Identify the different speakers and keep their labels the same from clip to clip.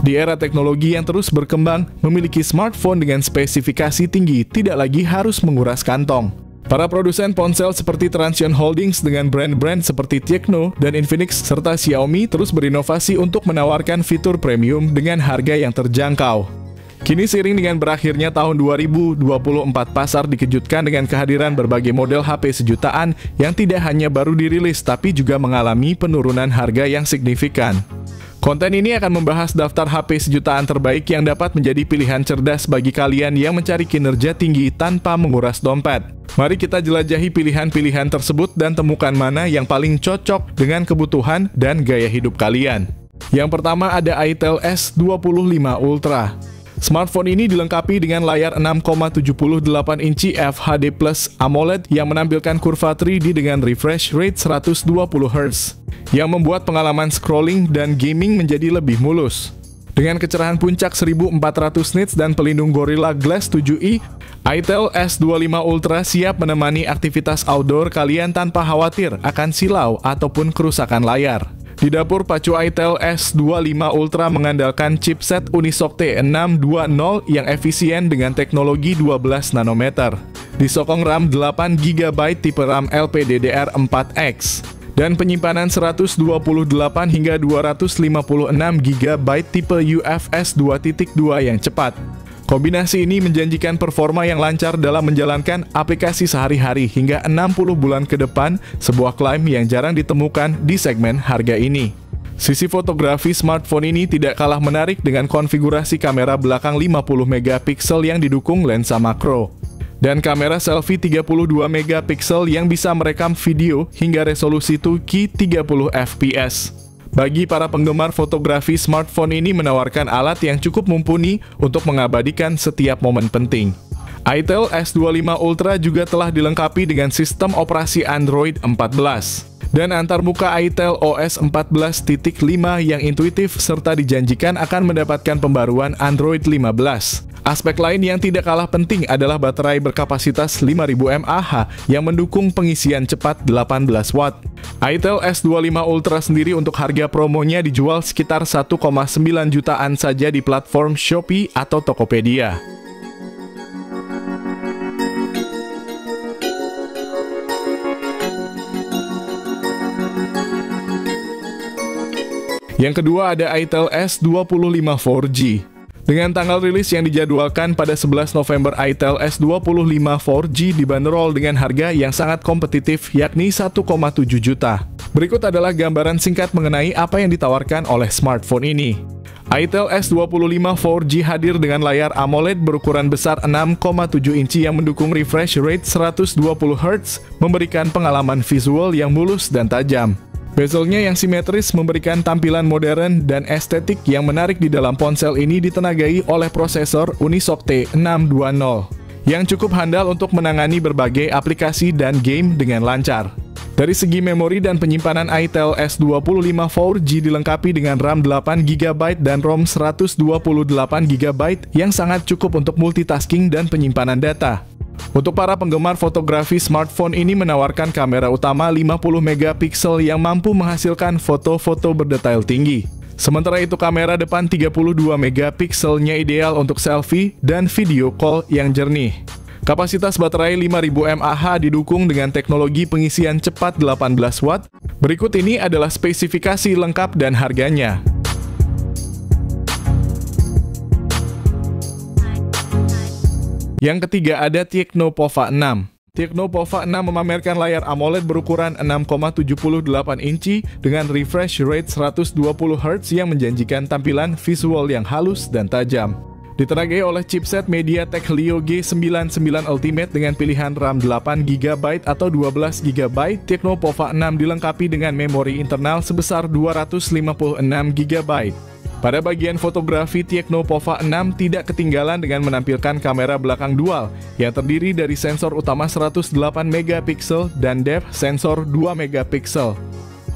Speaker 1: Di era teknologi yang terus berkembang, memiliki smartphone dengan spesifikasi tinggi tidak lagi harus menguras kantong. Para produsen ponsel seperti Transsion Holdings dengan brand-brand seperti Tecno dan Infinix serta Xiaomi terus berinovasi untuk menawarkan fitur premium dengan harga yang terjangkau. Kini seiring dengan berakhirnya tahun 2024, pasar dikejutkan dengan kehadiran berbagai model HP sejutaan yang tidak hanya baru dirilis tapi juga mengalami penurunan harga yang signifikan. Konten ini akan membahas daftar HP sejutaan terbaik yang dapat menjadi pilihan cerdas bagi kalian yang mencari kinerja tinggi tanpa menguras dompet. Mari kita jelajahi pilihan-pilihan tersebut dan temukan mana yang paling cocok dengan kebutuhan dan gaya hidup kalian. Yang pertama ada Itel S25 Ultra. Smartphone ini dilengkapi dengan layar 6,78 inci FHD+ AMOLED yang menampilkan kurva 3D dengan refresh rate 120 Hz, yang membuat pengalaman scrolling dan gaming menjadi lebih mulus. Dengan kecerahan puncak 1400 nits dan pelindung Gorilla Glass 7i, Itel S25 Ultra siap menemani aktivitas outdoor kalian tanpa khawatir akan silau ataupun kerusakan layar. Di dapur, pacu Itel S25 Ultra mengandalkan chipset Unisoc T620 yang efisien dengan teknologi 12 nanometer. Disokong RAM 8 GB tipe RAM LPDDR4X dan penyimpanan 128 hingga 256 GB tipe UFS 2.2 yang cepat. Kombinasi ini menjanjikan performa yang lancar dalam menjalankan aplikasi sehari-hari hingga 60 bulan ke depan, sebuah klaim yang jarang ditemukan di segmen harga ini. Sisi fotografi smartphone ini tidak kalah menarik dengan konfigurasi kamera belakang 50 megapiksel yang didukung lensa makro, dan kamera selfie 32 megapiksel yang bisa merekam video hingga resolusi 2K 30 fps. Bagi para penggemar fotografi, smartphone ini menawarkan alat yang cukup mumpuni untuk mengabadikan setiap momen penting. Itel S25 Ultra juga telah dilengkapi dengan sistem operasi Android 14 dan antarmuka Itel OS 14.5 yang intuitif serta dijanjikan akan mendapatkan pembaruan Android 15. Aspek lain yang tidak kalah penting adalah baterai berkapasitas 5000 mAh yang mendukung pengisian cepat 18 watt. Itel S25 Ultra sendiri untuk harga promonya dijual sekitar 1,9 jutaan saja di platform Shopee atau Tokopedia. Yang kedua ada Itel S25 4G. Dengan tanggal rilis yang dijadwalkan pada 11 November, Itel S25 4G dibanderol dengan harga yang sangat kompetitif, yakni 1,7 juta. Berikut adalah gambaran singkat mengenai apa yang ditawarkan oleh smartphone ini. Itel S25 4G hadir dengan layar AMOLED berukuran besar 6,7 inci yang mendukung refresh rate 120 Hz, memberikan pengalaman visual yang mulus dan tajam. Bezelnya yang simetris memberikan tampilan modern dan estetik yang menarik di dalam ponsel ini, ditenagai oleh prosesor Unisoc T620 yang cukup handal untuk menangani berbagai aplikasi dan game dengan lancar. Dari segi memori dan penyimpanan, Itel S25 4G dilengkapi dengan RAM 8 GB dan ROM 128 GB yang sangat cukup untuk multitasking dan penyimpanan data. Untuk para penggemar fotografi, smartphone ini menawarkan kamera utama 50 megapiksel yang mampu menghasilkan foto-foto berdetail tinggi. Sementara itu kamera depan 32 megapikselnya ideal untuk selfie dan video call yang jernih. Kapasitas baterai 5000 mAh didukung dengan teknologi pengisian cepat 18 watt. Berikut ini adalah spesifikasi lengkap dan harganya. Yang ketiga ada Tecno Pova 6. Tecno Pova 6 memamerkan layar AMOLED berukuran 6,78 inci dengan refresh rate 120 Hz yang menjanjikan tampilan visual yang halus dan tajam. Ditenagai oleh chipset MediaTek Helio G99 Ultimate dengan pilihan RAM 8 GB atau 12 GB, Tecno Pova 6 dilengkapi dengan memori internal sebesar 256 GB. Pada bagian fotografi, Tecno Pova 6 tidak ketinggalan dengan menampilkan kamera belakang dual yang terdiri dari sensor utama 108 megapiksel dan depth sensor 2 megapiksel.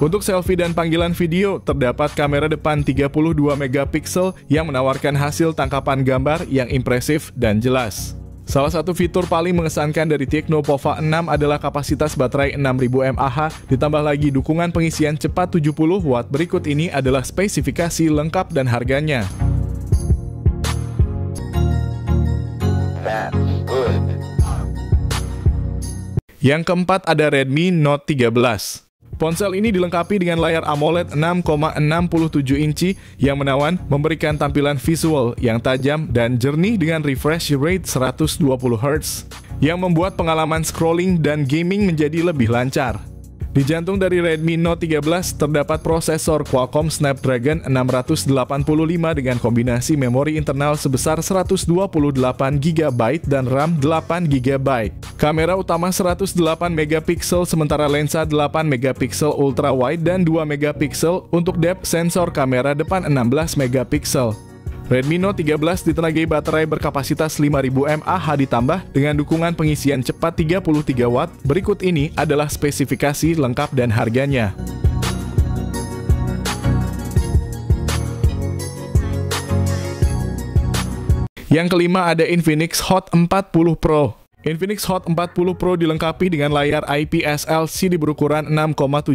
Speaker 1: Untuk selfie dan panggilan video, terdapat kamera depan 32 megapiksel yang menawarkan hasil tangkapan gambar yang impresif dan jelas. Salah satu fitur paling mengesankan dari Tecno Pova 6 adalah kapasitas baterai 6000 mAh, ditambah lagi dukungan pengisian cepat 70 watt. Berikut ini adalah spesifikasi lengkap dan harganya.
Speaker 2: That's good.
Speaker 1: Yang keempat ada Redmi Note 13. Ponsel ini dilengkapi dengan layar AMOLED 6,67 inci yang menawan, memberikan tampilan visual yang tajam dan jernih dengan refresh rate 120 Hz, yang membuat pengalaman scrolling dan gaming menjadi lebih lancar. Di jantung dari Redmi Note 13 terdapat prosesor Qualcomm Snapdragon 685 dengan kombinasi memori internal sebesar 128 GB dan RAM 8 GB. Kamera utama 108 MP sementara lensa 8 MP ultra wide dan 2 MP untuk depth sensor kamera depan 16 MP. Redmi Note 13 ditenagai baterai berkapasitas 5000 mAh ditambah dengan dukungan pengisian cepat 33 Watt. Berikut ini adalah spesifikasi lengkap dan harganya. Yang kelima ada Infinix Hot 40 Pro. Infinix Hot 40 Pro dilengkapi dengan layar IPS LCD berukuran 6,78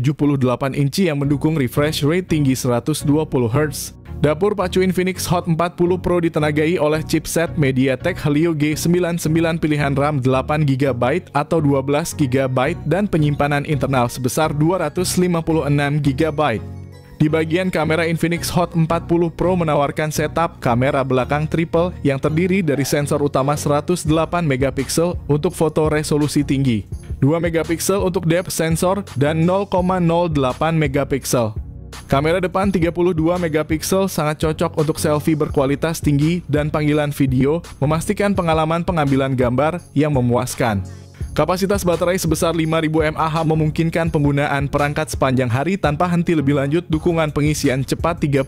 Speaker 1: inci yang mendukung refresh rate tinggi 120 Hz. Dapur pacu Infinix Hot 40 Pro ditenagai oleh chipset MediaTek Helio G99 pilihan RAM 8 GB atau 12 GB dan penyimpanan internal sebesar 256 GB. Di bagian kamera, Infinix Hot 40 Pro menawarkan setup kamera belakang triple yang terdiri dari sensor utama 108 MP untuk foto resolusi tinggi, 2 MP untuk depth sensor, dan 0,08 MP. Kamera depan 32 MP sangat cocok untuk selfie berkualitas tinggi dan panggilan video, memastikan pengalaman pengambilan gambar yang memuaskan. Kapasitas baterai sebesar 5000 mAh memungkinkan penggunaan perangkat sepanjang hari tanpa henti. Lebih lanjut, dukungan pengisian cepat 33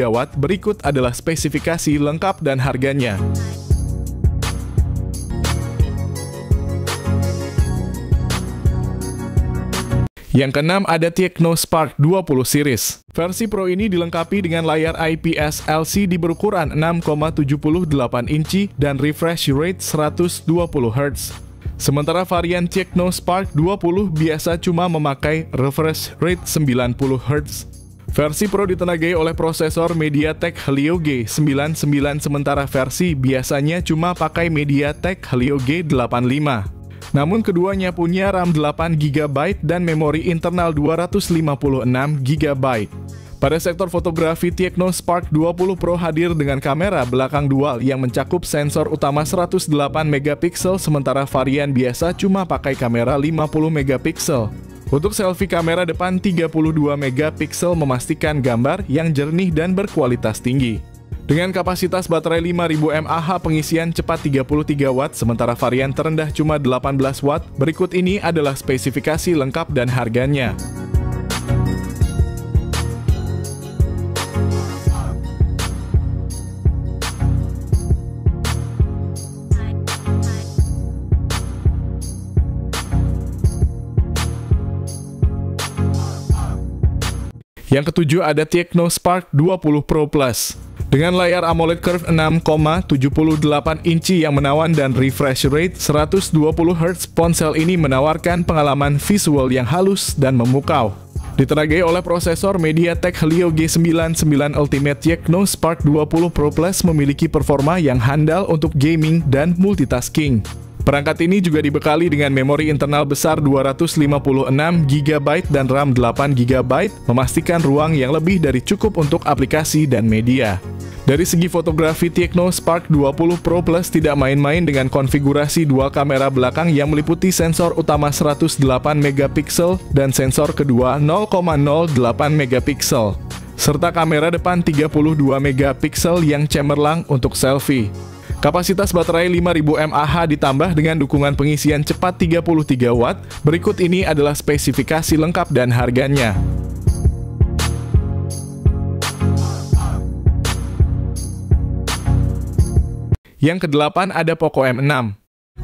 Speaker 1: Watt. Berikut adalah spesifikasi lengkap dan harganya. Yang keenam ada Tecno Spark 20 series. Versi Pro ini dilengkapi dengan layar IPS LCD berukuran 6,78 inci dan refresh rate 120 Hz. Sementara varian Tecno Spark 20 biasa cuma memakai refresh rate 90 Hz. Versi Pro ditenagai oleh prosesor MediaTek Helio G99 sementara versi biasanya cuma pakai MediaTek Helio G85. Namun keduanya punya RAM 8 GB dan memori internal 256 GB. Pada sektor fotografi, Tecno Spark 20 Pro hadir dengan kamera belakang dual yang mencakup sensor utama 108 MP sementara varian biasa cuma pakai kamera 50 MP. Untuk selfie, kamera depan 32 MP memastikan gambar yang jernih dan berkualitas tinggi. Dengan kapasitas baterai 5000 mAh, pengisian cepat 33 Watt, sementara varian terendah cuma 18 Watt. Berikut ini adalah spesifikasi lengkap dan harganya. Yang ketujuh ada Tecno Spark 20 Pro Plus. Dengan layar AMOLED Curve 6,78 inci yang menawan dan refresh rate 120 Hz, ponsel ini menawarkan pengalaman visual yang halus dan memukau. Ditenagai oleh prosesor MediaTek Helio G99 Ultimate, Tecno Spark 20 Pro Plus memiliki performa yang handal untuk gaming dan multitasking. Perangkat ini juga dibekali dengan memori internal besar 256 GB dan RAM 8 GB, memastikan ruang yang lebih dari cukup untuk aplikasi dan media. Dari segi fotografi, Tecno Spark 20 Pro Plus tidak main-main dengan konfigurasi dual kamera belakang yang meliputi sensor utama 108 MP dan sensor kedua 0,08 MP, serta kamera depan 32 MP yang cemerlang untuk selfie. Kapasitas baterai 5000 mAh ditambah dengan dukungan pengisian cepat 33 Watt. Berikut ini adalah spesifikasi lengkap dan harganya. Yang kedelapan ada Poco M6.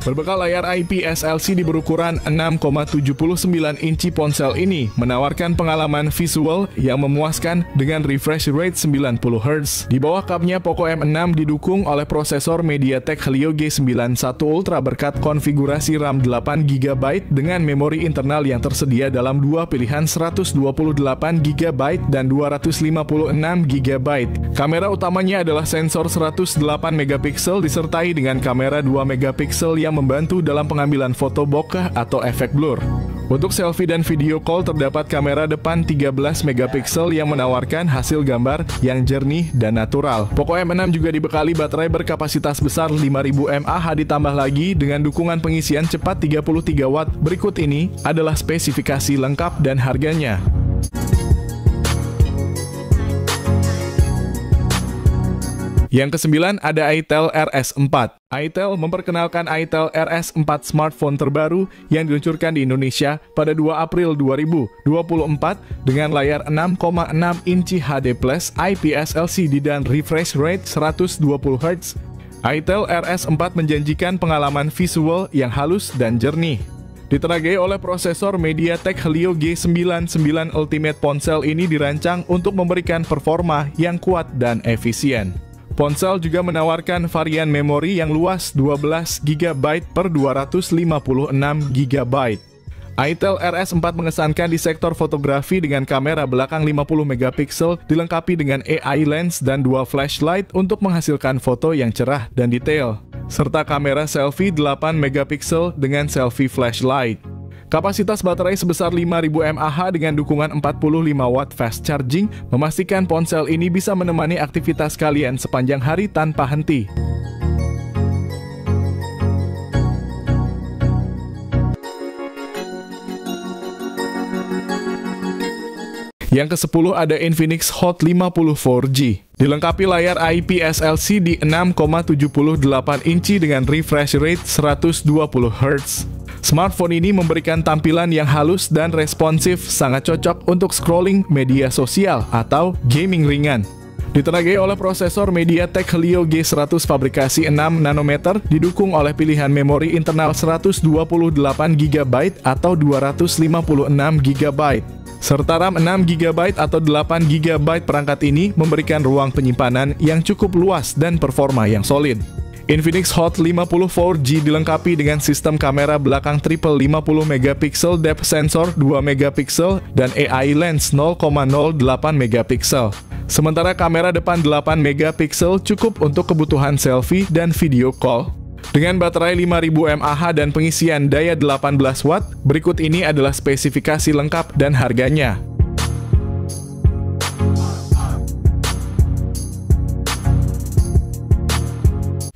Speaker 1: Berbekal layar IPS LCD berukuran 6,79 inci, ponsel ini menawarkan pengalaman visual yang memuaskan dengan refresh rate 90 Hz. Di bawah cupnya, Poco M6 didukung oleh prosesor MediaTek Helio G91 Ultra berkat konfigurasi RAM 8GB dengan memori internal yang tersedia dalam dua pilihan 128GB dan 256GB. Kamera utamanya adalah sensor 108MP disertai dengan kamera 2MP yang membantu dalam pengambilan foto bokeh atau efek blur. Untuk selfie dan video call terdapat kamera depan 13MP yang menawarkan hasil gambar yang jernih dan natural. Poco M6 juga dibekali baterai berkapasitas besar 5000 mAh ditambah lagi dengan dukungan pengisian cepat 33 Watt. Berikut ini adalah spesifikasi lengkap dan harganya. Yang ke-9 ada itel RS4. itel memperkenalkan itel RS4 smartphone terbaru yang diluncurkan di Indonesia pada 2 April 2024 dengan layar 6,6 inci HD+ IPS LCD dan refresh rate 120 Hz. itel RS4 menjanjikan pengalaman visual yang halus dan jernih. Ditenagai oleh prosesor MediaTek Helio G91 Ultimate, ponsel ini dirancang untuk memberikan performa yang kuat dan efisien. Ponsel juga menawarkan varian memori yang luas 12GB per 256GB. itel RS4 mengesankan di sektor fotografi dengan kamera belakang 50MP dilengkapi dengan AI lens dan dua flashlight untuk menghasilkan foto yang cerah dan detail, serta kamera selfie 8MP dengan selfie flashlight. Kapasitas baterai sebesar 5000 mAh dengan dukungan 45 Watt fast charging memastikan ponsel ini bisa menemani aktivitas kalian sepanjang hari tanpa henti. Yang ke-10 ada Infinix Hot 50 4G. Dilengkapi layar IPS LCD 6,78 inci dengan refresh rate 120 Hz. Smartphone ini memberikan tampilan yang halus dan responsif, sangat cocok untuk scrolling media sosial atau gaming ringan. Ditenagai oleh prosesor MediaTek Helio G100 fabrikasi 6nm, didukung oleh pilihan memori internal 128GB atau 256GB. Serta RAM 6GB atau 8GB. Perangkat ini memberikan ruang penyimpanan yang cukup luas dan performa yang solid. Infinix Hot 50 4G dilengkapi dengan sistem kamera belakang triple 50MP depth sensor 2MP dan AI lens 0,08MP. Sementara kamera depan 8MP cukup untuk kebutuhan selfie dan video call. Dengan baterai 5000 mAh dan pengisian daya 18 Watt, berikut ini adalah spesifikasi lengkap dan harganya.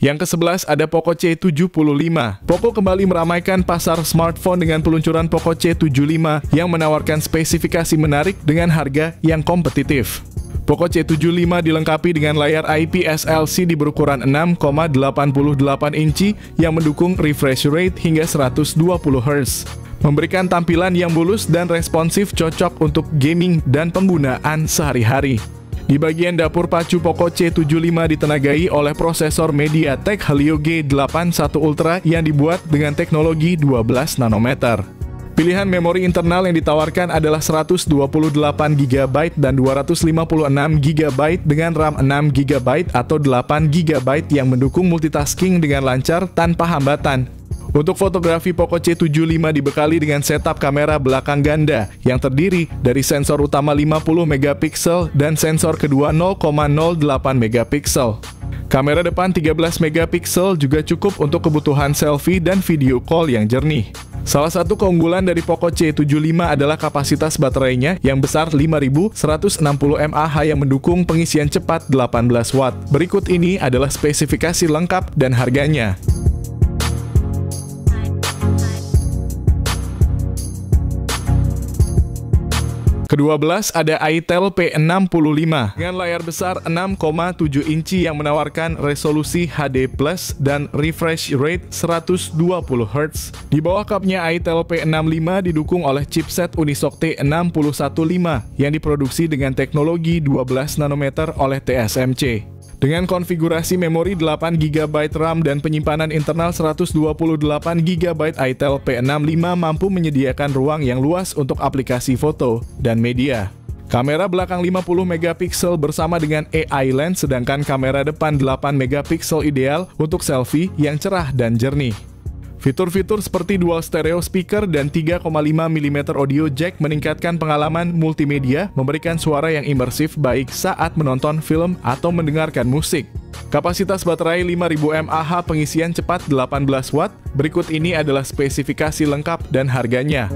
Speaker 1: Yang ke-11 ada Poco C75. Poco kembali meramaikan pasar smartphone dengan peluncuran Poco C75 yang menawarkan spesifikasi menarik dengan harga yang kompetitif. Poco C75 dilengkapi dengan layar IPS LCD berukuran 6,88 inci yang mendukung refresh rate hingga 120 Hz. Memberikan tampilan yang mulus dan responsif, cocok untuk gaming dan penggunaan sehari-hari. Di bagian dapur pacu, Poco C75 ditenagai oleh prosesor MediaTek Helio G81 Ultra yang dibuat dengan teknologi 12 nanometer. Pilihan memori internal yang ditawarkan adalah 128GB dan 256GB dengan RAM 6GB atau 8GB yang mendukung multitasking dengan lancar tanpa hambatan. Untuk fotografi, Poco C75 dibekali dengan setup kamera belakang ganda yang terdiri dari sensor utama 50MP dan sensor kedua 0,08MP. Kamera depan 13MP juga cukup untuk kebutuhan selfie dan video call yang jernih. Salah satu keunggulan dari Poco C75 adalah kapasitas baterainya yang besar 5160 mAh yang mendukung pengisian cepat 18 Watt. Berikut ini adalah spesifikasi lengkap dan harganya. Ke-12 ada itel P65 dengan layar besar 6,7 inci yang menawarkan resolusi HD+ dan refresh rate 120 Hz. Di bawah cupnya itel P65 didukung oleh chipset Unisoc T615 yang diproduksi dengan teknologi 12 nanometer oleh TSMC. Dengan konfigurasi memori 8GB RAM dan penyimpanan internal 128GB, Itel P65 mampu menyediakan ruang yang luas untuk aplikasi foto dan media. Kamera belakang 50MP bersama dengan AI lens, sedangkan kamera depan 8MP ideal untuk selfie yang cerah dan jernih. Fitur-fitur seperti dual stereo speaker dan 3,5mm audio jack meningkatkan pengalaman multimedia, memberikan suara yang imersif baik saat menonton film atau mendengarkan musik. Kapasitas baterai 5000 mAh, pengisian cepat 18 Watt. Berikut ini adalah spesifikasi lengkap dan harganya.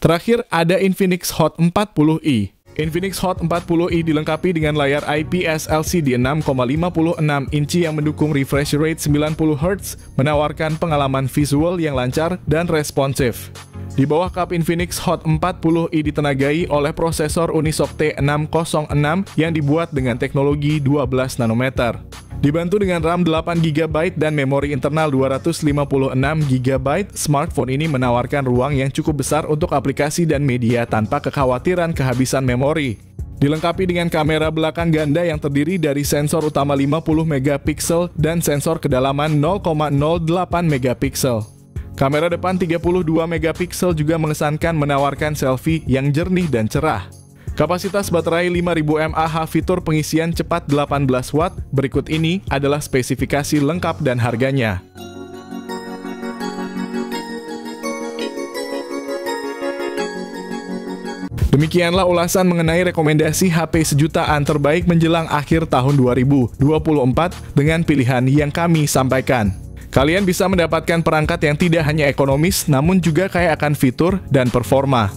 Speaker 1: Terakhir ada Infinix Hot 40i. Infinix Hot 40i dilengkapi dengan layar IPS LCD 6,56 inci yang mendukung refresh rate 90Hz, menawarkan pengalaman visual yang lancar dan responsif. Di bawah kap, Infinix Hot 40i ditenagai oleh prosesor Unisoc T606 yang dibuat dengan teknologi 12 nanometer. Dibantu dengan RAM 8GB dan memori internal 256GB, smartphone ini menawarkan ruang yang cukup besar untuk aplikasi dan media tanpa kekhawatiran kehabisan memori. Dilengkapi dengan kamera belakang ganda yang terdiri dari sensor utama 50MP dan sensor kedalaman 0,08MP. Kamera depan 32MP juga mengesankan, menawarkan selfie yang jernih dan cerah. Kapasitas baterai 5000 mAh, fitur pengisian cepat 18 Watt. Berikut ini adalah spesifikasi lengkap dan harganya. Demikianlah ulasan mengenai rekomendasi HP sejutaan terbaik menjelang akhir tahun 2024 dengan pilihan yang kami sampaikan. Kalian bisa mendapatkan perangkat yang tidak hanya ekonomis, namun juga kaya akan fitur dan performa.